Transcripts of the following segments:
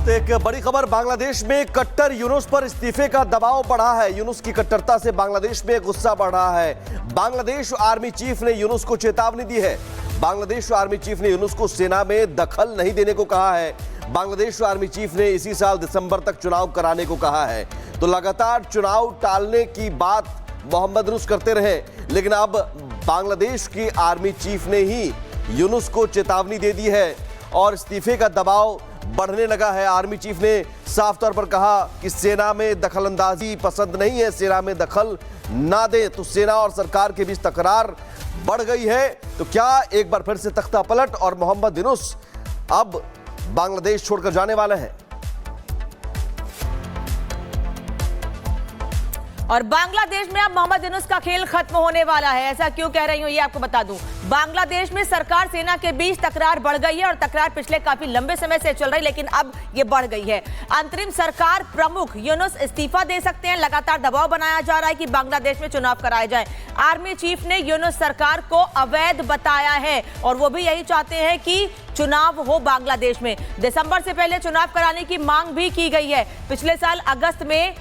वक्त एक बड़ी खबर, बांग्लादेश में कट्टर यूनुस पर इस्तीफे का दबाव बढ़ा है। यूनुस की कट्टरता से बांग्लादेश में गुस्सा बढ़ रहा है। बांग्लादेश आर्मी चीफ ने यूनुस को चेतावनी दी है। बांग्लादेश आर्मी चीफ ने यूनुस को सेना में दखल नहीं देने को कहा है। बांग्लादेश आर्मी चीफ ने इसी साल दिसंबर तक चुनाव कराने को कहा है। तो लगातार चुनाव टालने की बात मोहम्मद यूनुस करते रहे, लेकिन अब बांग्लादेश की आर्मी चीफ ने ही यूनुस को चेतावनी दे दी है और इस्तीफे का दबाव बढ़ने लगा है। आर्मी चीफ ने साफ तौर पर कहा कि सेना में दखलंदाजी पसंद नहीं है, सेना में दखल ना दे। तो सेना और सरकार के बीच तकरार बढ़ गई है। तो क्या एक बार फिर से तख्ता पलट और मोहम्मद यूनुस अब बांग्लादेश छोड़कर जाने वाले हैं? और बांग्लादेश में अब मोहम्मद यूनुस का खेल खत्म होने वाला है। ऐसा क्यों कह रही हूं ये आपको बता दूं। बांग्लादेश में सरकार सेना के बीच तकरार बढ़ गई है और तकरार पिछले काफी लंबे समय से चल रही, लेकिन अब ये बढ़ गई है। अंतरिम सरकार प्रमुख यूनुस इस्तीफा दे सकते हैं। लगातार दबाव बनाया जा रहा है कि बांग्लादेश में चुनाव कराए जाए। आर्मी चीफ ने यूनुस सरकार को अवैध बताया है और वो भी यही चाहते हैं कि चुनाव हो बांग्लादेश में। दिसंबर से पहले चुनाव कराने की मांग भी की गई है। पिछले साल अगस्त में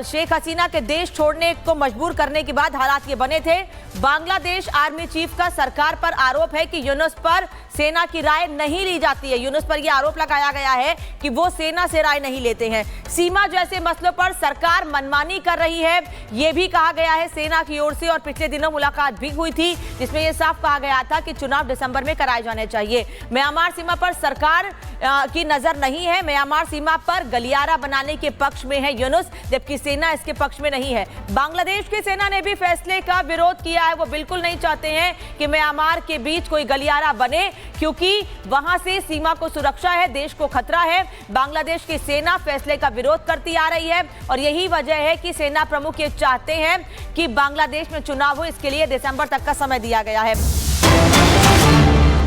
शेख हसीना के देश छोड़ने को मजबूर करने के बाद हालात ये बने थे। बांग्लादेश आर्मी चीफ का सरकार पर आरोप है कि यूनुस पर सेना की राय नहीं ली जाती है। यूनुस पर यह आरोप लगाया गया है कि वो सेना से राय नहीं लेते हैं। सीमा जैसे मसलों पर सरकार मनमानी कर रही है, ये भी कहा गया है सेना की ओर से। और पिछले दिनों मुलाकात भी हुई थी जिसमें यह साफ कहा गया था कि चुनाव दिसंबर में कराए जाने चाहिए। म्यांमार सीमा पर सरकार की नजर नहीं है। म्यांमार सीमा पर गलियारा बनाने के पक्ष में है यूनुस, जबकि सेना इसके पक्ष में नहीं है। बांग्लादेश की सेना ने भी फैसले का विरोध किया है। वो बिल्कुल नहीं चाहते हैं कि म्यांमार के बीच कोई गलियारा बने, क्योंकि वहां से सीमा को सुरक्षा है, देश को खतरा है। बांग्लादेश की सेना फैसले का विरोध करती आ रही है और यही वजह है कि सेना प्रमुख ये चाहते हैं कि बांग्लादेश में चुनाव हो। इसके लिए दिसंबर तक का समय दिया गया है।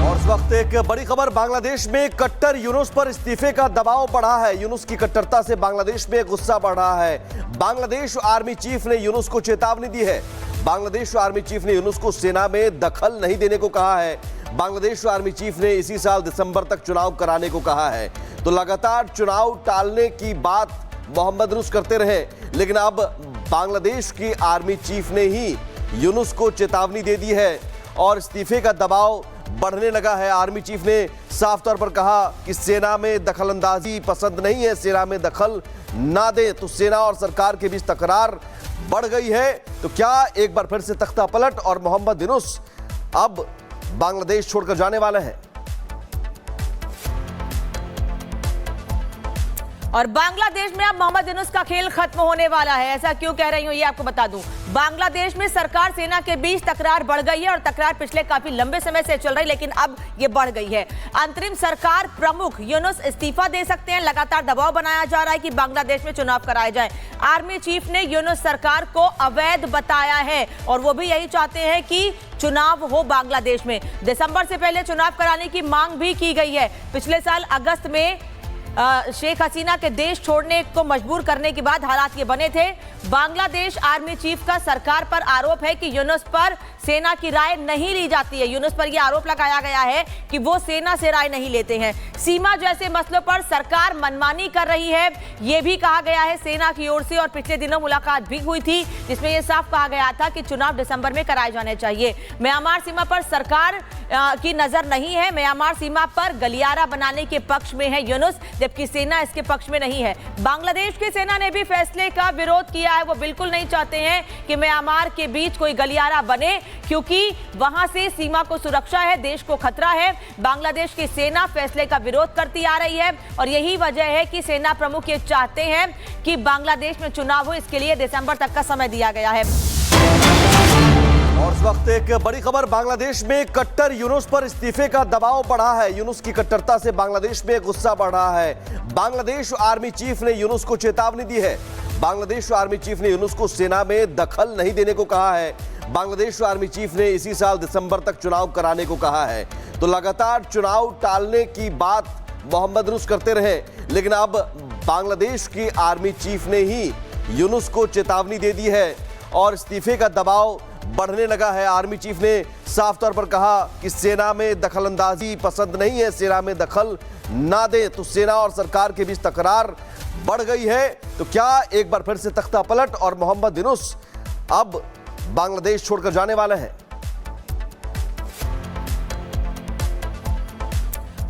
और इस वक्त एक बड़ी खबर, बांग्लादेश में कट्टर यूनुस पर इस्तीफे का दबाव बढ़ा है। यूनुस की कट्टरता से बांग्लादेश में गुस्सा बढ़ रहा है। बांग्लादेश आर्मी चीफ ने यूनुस को चेतावनी दी है। बांग्लादेश आर्मी चीफ ने यूनुस को सेना में दखल नहीं देने को कहा है। बांग्लादेश आर्मी चीफ ने इसी साल दिसंबर तक चुनाव कराने को कहा है। तो लगातार चुनाव टालने की बात मोहम्मद यूनुस करते रहे, लेकिन अब बांग्लादेश की आर्मी चीफ ने ही यूनुस को चेतावनी दे दी है और इस्तीफे का दबाव बढ़ने लगा है। आर्मी चीफ ने साफ तौर पर कहा कि सेना में दखलंदाजी पसंद नहीं है, सेना में दखल ना दे। तो सेना और सरकार के बीच तकरार बढ़ गई है। तो क्या एक बार फिर से तख्ता पलट और मोहम्मद यूनुस अब बांग्लादेश छोड़कर जाने वाले हैं? और बांग्लादेश में अब मोहम्मद यूनुस का खेल खत्म होने वाला है। ऐसा क्यों कह रही हूं ये आपको बता दूं। बांग्लादेश में सरकार सेना के बीच तकरार बढ़ गई है और तकरार पिछले काफी लंबे समय से चल रही, लेकिन अब ये बढ़ गई है। अंतरिम सरकार प्रमुख यूनुस इस्तीफा दे सकते हैं। लगातार दबाव बनाया जा रहा है कि बांग्लादेश में चुनाव कराए जाए। आर्मी चीफ ने यूनुस सरकार को अवैध बताया है और वो भी यही चाहते हैं कि चुनाव हो बांग्लादेश में। दिसंबर से पहले चुनाव कराने की मांग भी की गई है। पिछले साल अगस्त में शेख हसीना के देश छोड़ने को मजबूर करने के बाद हालात ये बने थे। बांग्लादेश आर्मी चीफ का सरकार पर आरोप है कि यूनुस पर सेना की राय नहीं ली जाती है। यूनुस पर यह आरोप लगाया गया है कि वो सेना से राय नहीं लेते हैं। सीमा जैसे मसलों पर सरकार मनमानी कर रही है, ये भी कहा गया है सेना की ओर से। और पिछले दिनों मुलाकात भी हुई थी जिसमें यह साफ कहा गया था कि चुनाव दिसंबर में कराए जाने चाहिए। म्यांमार सीमा पर सरकार की नजर नहीं है। म्यांमार सीमा पर गलियारा बनाने के पक्ष में है यूनुस, जबकि सेना इसके पक्ष में नहीं है। बांग्लादेश की सेना ने भी फैसले का विरोध किया है। वो बिल्कुल नहीं चाहते हैं कि म्यांमार के बीच कोई गलियारा बने, क्योंकि वहां से सीमा को सुरक्षा है, देश को खतरा है। बांग्लादेश की सेना फैसले का विरोध करती आ रही है और यही वजह है कि सेना प्रमुख ये चाहते हैं कि बांग्लादेश में चुनाव हो। इसके लिए दिसंबर तक का समय दिया गया है। और इस वक्त एक बड़ी खबर, बांग्लादेश में कट्टर यूनुस पर इस्तीफे का दबाव बढ़ा है। यूनुस की कट्टरता से बांग्लादेश में गुस्सा बढ़ रहा है। बांग्लादेश आर्मी चीफ ने यूनुस को चेतावनी दी है। बांग्लादेश आर्मी चीफ ने यूनुस को सेना में दखल नहीं देने को कहा है। बांग्लादेश आर्मी चीफ ने इसी साल दिसंबर तक चुनाव कराने को कहा है। तो लगातार चुनाव टालने की बात मोहम्मद यूनुस करते रहे, लेकिन अब बांग्लादेश की आर्मी चीफ ने ही यूनुस को चेतावनी दे दी है और इस्तीफे का दबाव बढ़ने लगा है। आर्मी चीफ ने साफ तौर पर कहा कि सेना में दखलंदाजी पसंद नहीं है, सेना में दखल ना दे। तो सेना और सरकार के बीच तकरार बढ़ गई है। तो क्या एक बार फिर से तख्ता पलट और मोहम्मद यूनुस अब बांग्लादेश छोड़कर जाने वाले हैं?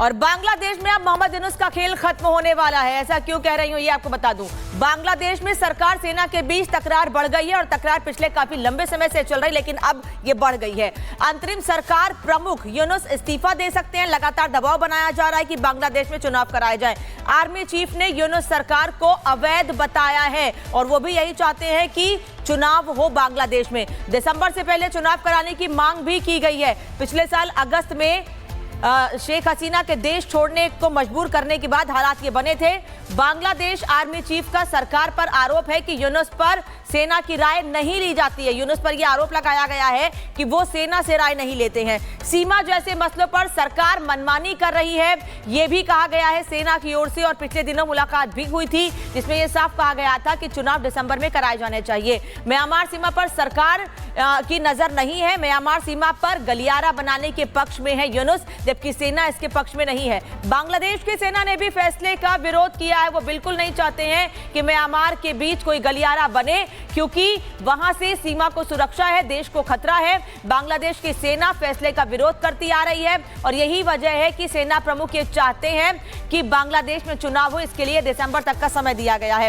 और बांग्लादेश में अब मोहम्मद यूनुस का खेल खत्म होने वाला है। ऐसा क्यों कह रही हूं ये आपको बता दूं। बांग्लादेश में सरकार सेना के बीच तकरार बढ़ गई है और तकरार पिछले काफी लंबे समय से चल रही, लेकिन अब ये बढ़ गई है। अंतरिम सरकार प्रमुख यूनुस इस्तीफा दे सकते हैं। लगातार दबाव बनाया जा रहा है कि बांग्लादेश में चुनाव कराए जाए। आर्मी चीफ ने यूनुस सरकार को अवैध बताया है और वो भी यही चाहते हैं कि चुनाव हो बांग्लादेश में। दिसंबर से पहले चुनाव कराने की मांग भी की गई है। पिछले साल अगस्त में शेख हसीना के देश छोड़ने को मजबूर करने के बाद हालात ये बने थे। बांग्लादेश आर्मी चीफ का सरकार पर आरोप है कि यूनुस पर सेना की राय नहीं ली जाती है। यूनुस पर यह आरोप लगाया गया है कि वो सेना से राय नहीं लेते हैं। सीमा जैसे मसलों पर सरकार मनमानी कर रही है, ये भी कहा गया है सेना की ओर से। और पिछले दिनों मुलाकात भी हुई थी जिसमें यह साफ कहा गया था कि चुनाव दिसंबर में कराए जाने चाहिए। म्यांमार सीमा पर सरकार की नजर नहीं है। म्यांमार सीमा पर गलियारा बनाने के पक्ष में है यूनुस, जबकि सेना इसके पक्ष में नहीं है। बांग्लादेश की सेना ने भी फैसले का विरोध किया है। वो बिल्कुल नहीं चाहते हैं कि म्यांमार के बीच कोई गलियारा बने, क्योंकि वहां से सीमा को सुरक्षा है, देश को खतरा है। बांग्लादेश की सेना फैसले का विरोध करती आ रही है और यही वजह है कि सेना प्रमुख ये चाहते हैं कि बांग्लादेश में चुनाव हो। इसके लिए दिसंबर तक का समय दिया गया है।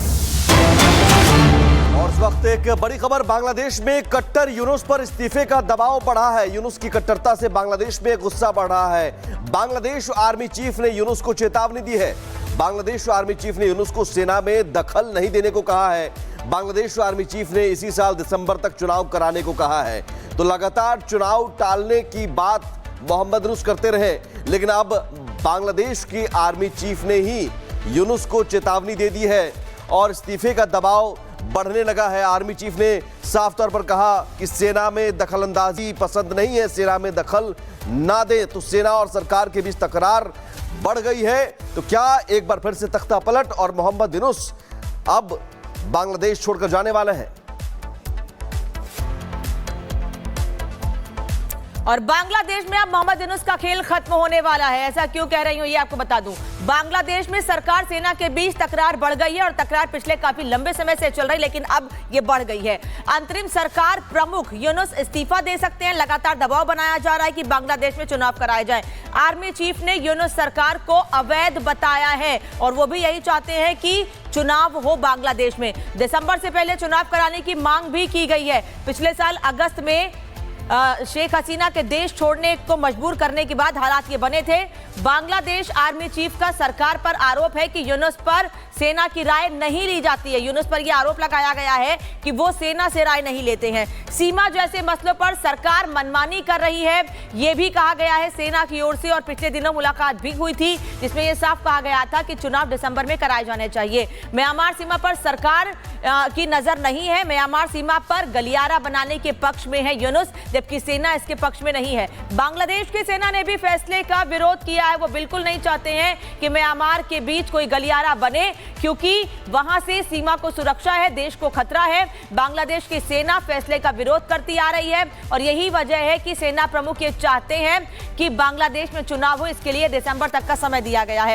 और इस वक्त एक बड़ी खबर, बांग्लादेश में कट्टर यूनुस पर इस्तीफे का दबाव बढ़ा है। यूनुस की कट्टरता से बांग्लादेश में गुस्सा बढ़ रहा है। बांग्लादेश आर्मी चीफ ने यूनुस को चेतावनी दी है। बांग्लादेश आर्मी चीफ ने यूनुस को सेना में दखल नहीं देने को कहा है। बांग्लादेश आर्मी चीफ ने इसी साल दिसंबर तक चुनाव कराने को कहा है। तो लगातार चुनाव टालने की बात मोहम्मद यूनुस करते रहे, लेकिन अब बांग्लादेश की आर्मी चीफ ने ही यूनुस को चेतावनी दे दी है और इस्तीफे का दबाव बढ़ने लगा है। आर्मी चीफ ने साफ तौर पर कहा कि सेना में दखलंदाजी पसंद नहीं है, सेना में दखल ना दे। तो सेना और सरकार के बीच तकरार बढ़ गई है। तो क्या एक बार फिर से तख्ता पलट और मोहम्मद यूनुस अब बांग्लादेश छोड़कर जाने वाले हैं? और बांग्लादेश में अब मोहम्मद यूनुस का खेल खत्म होने वाला है। ऐसा क्यों कह रही हूं ये आपको बता दूं। बांग्लादेश में सरकार सेना के बीच तकरार बढ़ गई है और तकरार पिछले काफी लंबे समय से चल रही, लेकिन अब ये बढ़ गई है। अंतरिम सरकार प्रमुख यूनुस इस्तीफा दे सकते हैं। लगातार दबाव बनाया जा रहा है कि बांग्लादेश में चुनाव कराए जाए। आर्मी चीफ ने यूनुस सरकार को अवैध बताया है और वो भी यही चाहते हैं कि चुनाव हो बांग्लादेश में। दिसंबर से पहले चुनाव कराने की मांग भी की गई है। पिछले साल अगस्त में शेख हसीना के देश छोड़ने को मजबूर करने के बाद हालात ये बने थे। बांग्लादेश आर्मी चीफ का सरकार पर आरोप है कि यूनुस पर सेना की राय नहीं ली जाती है। यूनुस पर यह आरोप लगाया गया है कि वो सेना से राय नहीं लेते हैं। सीमा जैसे मसलों पर सरकार मनमानी कर रही है, ये भी कहा गया है सेना की ओर से। और पिछले दिनों मुलाकात भी हुई थी जिसमें यह साफ कहा गया था कि चुनाव दिसंबर में कराए जाने चाहिए। म्यांमार सीमा पर सरकार की नजर नहीं है। म्यांमार सीमा पर गलियारा बनाने के पक्ष में है यूनुस, जबकि सेना इसके पक्ष में नहीं है। बांग्लादेश की सेना ने भी फैसले का विरोध किया है। वो बिल्कुल नहीं चाहते हैं कि म्यांमार के बीच कोई गलियारा बने, क्योंकि वहां से सीमा को सुरक्षा है, देश को खतरा है। बांग्लादेश की सेना फैसले का विरोध करती आ रही है और यही वजह है कि सेना प्रमुख ये चाहते हैं कि बांग्लादेश में चुनाव हो। इसके लिए दिसंबर तक का समय दिया गया है।